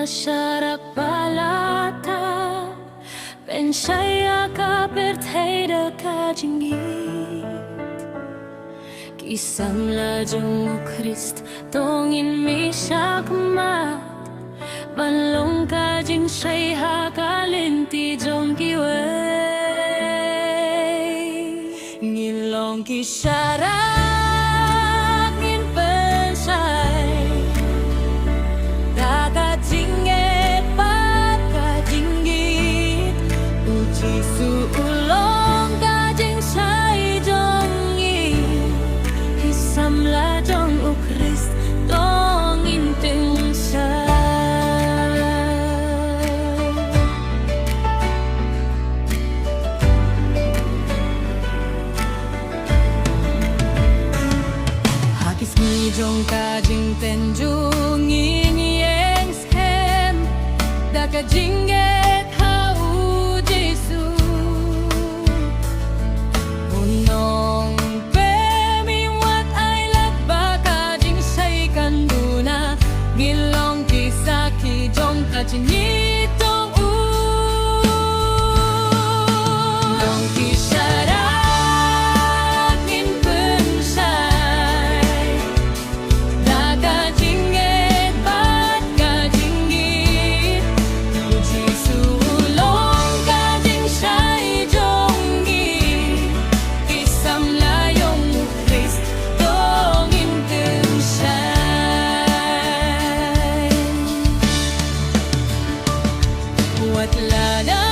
syarak balata Pensaya ka berteda ka jinggit Kisam lajong Christ Tongin mi siya kumat Balong ka jing siya'y hakalinti jong kiway Ngilong kisyarak ngin pensay Kakajinget pagkajinggit Uji suulong kajing siya'y jongi Hisam lajong o Christ Tongin ting siya Jong kajing tenjung ingiyeng skem Da kajinget hau Jesu Unong pemi wat ay latba kajing say kanduna Gilong kisaki jong kajinitong Nong kisara What la